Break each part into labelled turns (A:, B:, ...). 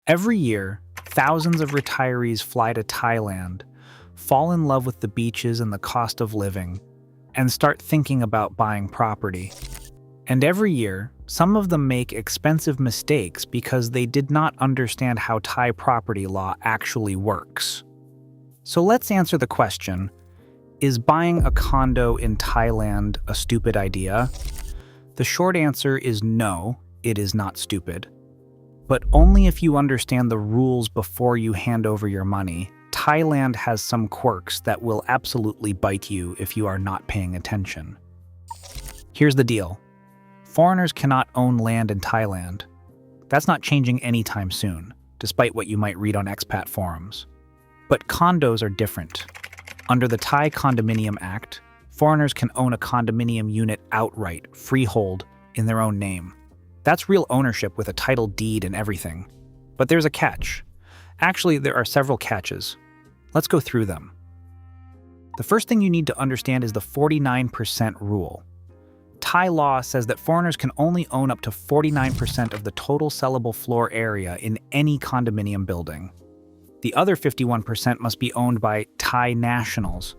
A: Every year, thousands of retirees fly to Thailand, fall in love with the beaches and the cost of living, and start thinking about buying property. And every year, some of them make expensive mistakes because they did not understand how Thai property law actually works. So let's answer the question, is buying a condo in Thailand a stupid idea? The short answer is no, it is not stupid. But only if you understand the rules before you hand over your money. Thailand has some quirks that will absolutely bite you if you are not paying attention. Here's the deal. Foreigners cannot own land in Thailand. That's not changing anytime soon, despite what you might read on expat forums. But condos are different. Under the Thai Condominium Act, foreigners can own a condominium unit outright, freehold, in their own name. That's real ownership with a title deed and everything. But there's a catch. Actually, there are several catches. Let's go through them. The first thing you need to understand is the 49% rule. Thai law says that foreigners can only own up to 49% of the total sellable floor area in any condominium building. The other 51% must be owned by Thai nationals.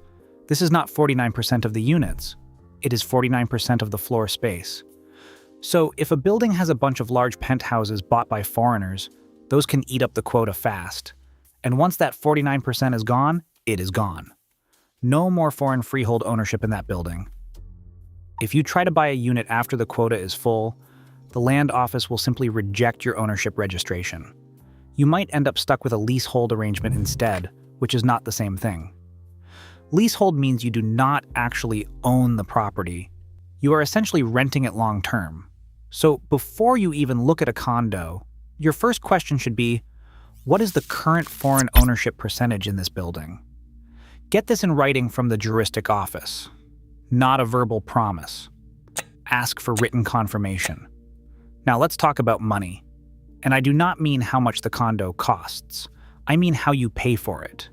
A: This is not 49% of the units. It is 49% of the floor space. So if a building has a bunch of large penthouses bought by foreigners, those can eat up the quota fast. And once that 49% is gone, it is gone. No more foreign freehold ownership in that building. If you try to buy a unit after the quota is full, the land office will simply reject your ownership registration. You might end up stuck with a leasehold arrangement instead, which is not the same thing. Leasehold means you do not actually own the property. You are essentially renting it long term. So before you even look at a condo, your first question should be, what is the current foreign ownership percentage in this building? Get this in writing from the juristic office, not a verbal promise. Ask for written confirmation. Now let's talk about money. And I do not mean how much the condo costs. I mean how you pay for it.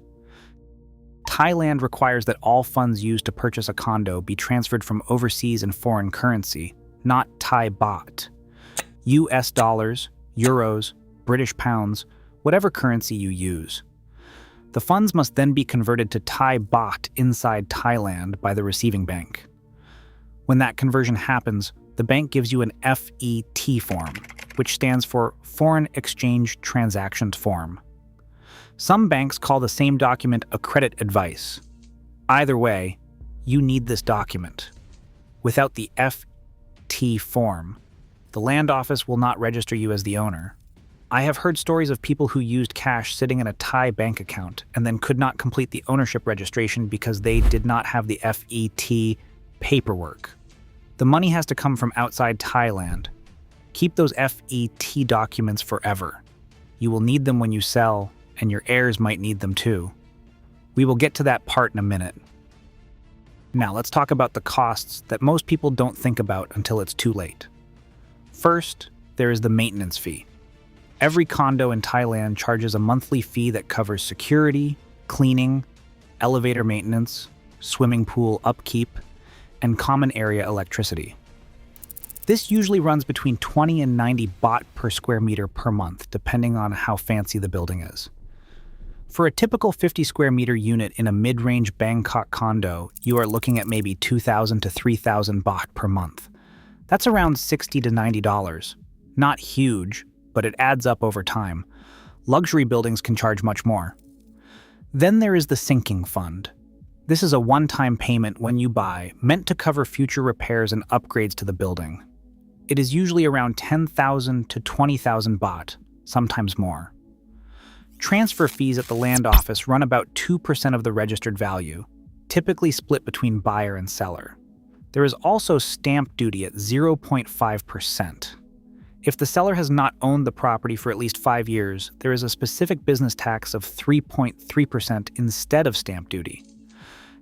A: Thailand requires that all funds used to purchase a condo be transferred from overseas in foreign currency, not Thai baht. US dollars, euros, British pounds, whatever currency you use. The funds must then be converted to Thai baht inside Thailand by the receiving bank. When that conversion happens, the bank gives you an FET form, which stands for Foreign Exchange Transactions Form. Some banks call the same document a credit advice. Either way, you need this document. Without the FT form, the land office will not register you as the owner. I have heard stories of people who used cash sitting in a Thai bank account and then could not complete the ownership registration because they did not have the FET paperwork. The money has to come from outside Thailand. Keep those FET documents forever. You will need them when you sell, and your heirs might need them too. We will get to that part in a minute. Now let's talk about the costs that most people don't think about until it's too late. First, there is the maintenance fee. Every condo in Thailand charges a monthly fee that covers security, cleaning, elevator maintenance, swimming pool upkeep, and common area electricity. This usually runs between 20 and 90 baht per square meter per month, depending on how fancy the building is. For a typical 50 square meter unit in a mid-range Bangkok condo, you are looking at maybe 2,000 to 3,000 baht per month. That's around $60 to $90. Not huge, but it adds up over time. Luxury buildings can charge much more. Then there is the sinking fund. This is a one-time payment when you buy, meant to cover future repairs and upgrades to the building. It is usually around 10,000 to 20,000 baht, sometimes more. Transfer fees at the land office run about 2% of the registered value, typically split between buyer and seller. There is also stamp duty at 0.5%. If the seller has not owned the property for at least 5 years, there is a specific business tax of 3.3% instead of stamp duty.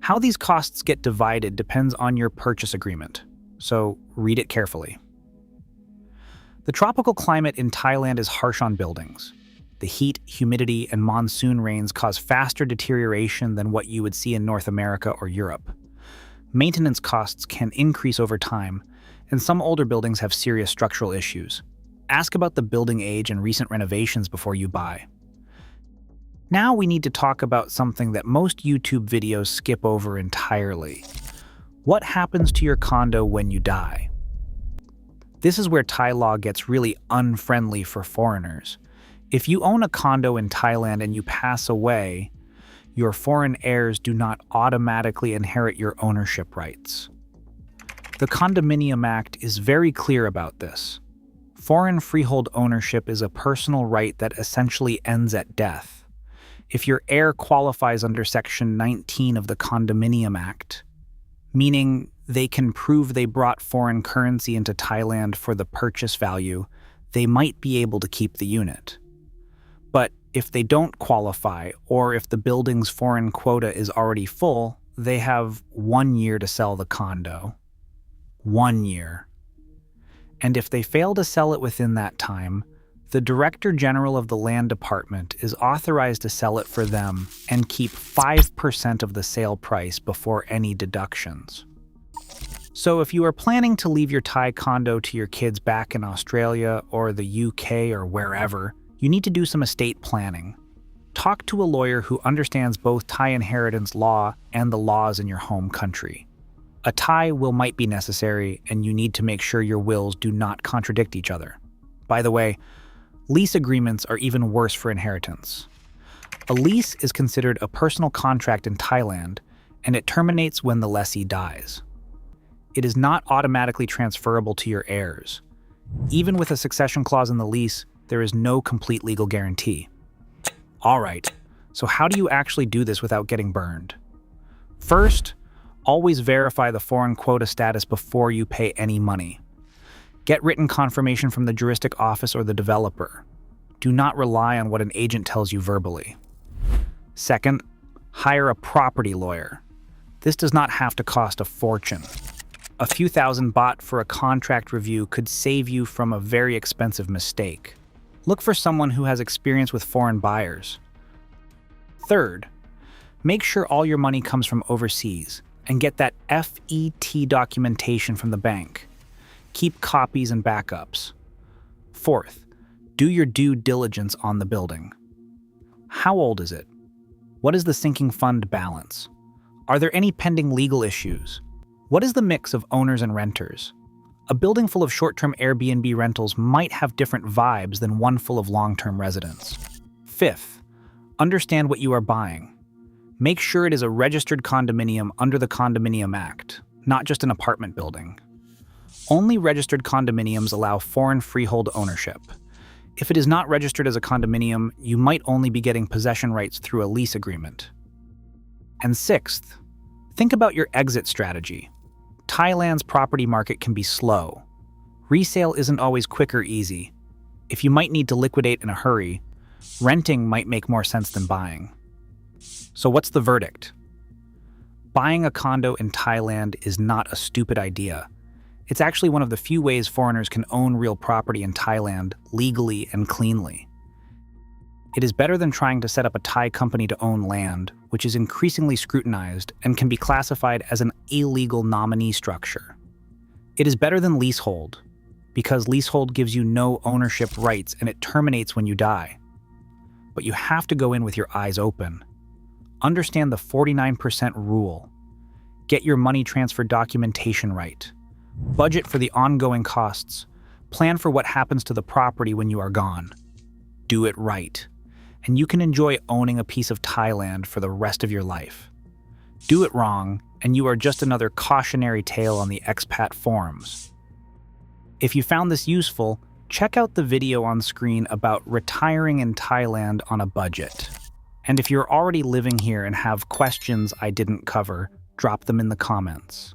A: How these costs get divided depends on your purchase agreement, so read it carefully. The tropical climate in Thailand is harsh on buildings. The heat, humidity, and monsoon rains cause faster deterioration than what you would see in North America or Europe. Maintenance costs can increase over time, and some older buildings have serious structural issues. Ask about the building age and recent renovations before you buy. Now we need to talk about something that most YouTube videos skip over entirely. What happens to your condo when you die? This is where Thai law gets really unfriendly for foreigners. If you own a condo in Thailand and you pass away, your foreign heirs do not automatically inherit your ownership rights. The Condominium Act is very clear about this. Foreign freehold ownership is a personal right that essentially ends at death. If your heir qualifies under Section 19 of the Condominium Act, meaning they can prove they brought foreign currency into Thailand for the purchase value, they might be able to keep the unit. But if they don't qualify, or if the building's foreign quota is already full, they have 1 year to sell the condo. 1 year. And if they fail to sell it within that time, the Director General of the Land Department is authorized to sell it for them and keep 5% of the sale price before any deductions. So if you are planning to leave your Thai condo to your kids back in Australia or the UK or wherever, you need to do some estate planning. Talk to a lawyer who understands both Thai inheritance law and the laws in your home country. A Thai will might be necessary, and you need to make sure your wills do not contradict each other. By the way, lease agreements are even worse for inheritance. A lease is considered a personal contract in Thailand, and it terminates when the lessee dies. It is not automatically transferable to your heirs. Even with a succession clause in the lease, there is no complete legal guarantee. All right, so how do you actually do this without getting burned? First, always verify the foreign quota status before you pay any money. Get written confirmation from the juristic office or the developer. Do not rely on what an agent tells you verbally. Second, hire a property lawyer. This does not have to cost a fortune. A few thousand baht for a contract review could save you from a very expensive mistake. Look for someone who has experience with foreign buyers. Third, make sure all your money comes from overseas and get that FET documentation from the bank. Keep copies and backups. Fourth, do your due diligence on the building. How old is it? What is the sinking fund balance? Are there any pending legal issues? What is the mix of owners and renters? A building full of short-term Airbnb rentals might have different vibes than one full of long-term residents. Fifth, understand what you are buying. Make sure it is a registered condominium under the Condominium Act, not just an apartment building. Only registered condominiums allow foreign freehold ownership. If it is not registered as a condominium, you might only be getting possession rights through a lease agreement. And sixth, think about your exit strategy. Thailand's property market can be slow. Resale isn't always quick or easy. If you might need to liquidate in a hurry, renting might make more sense than buying. So what's the verdict? Buying a condo in Thailand is not a stupid idea. It's actually one of the few ways foreigners can own real property in Thailand legally and cleanly. It is better than trying to set up a Thai company to own land, which is increasingly scrutinized and can be classified as an illegal nominee structure. It is better than leasehold, because leasehold gives you no ownership rights and it terminates when you die. But you have to go in with your eyes open. Understand the 49% rule. Get your money transfer documentation right. Budget for the ongoing costs. Plan for what happens to the property when you are gone. Do it right, and you can enjoy owning a piece of Thailand for the rest of your life. Do it wrong, and you are just another cautionary tale on the expat forums. If you found this useful, check out the video on screen about retiring in Thailand on a budget. And if you're already living here and have questions I didn't cover, drop them in the comments.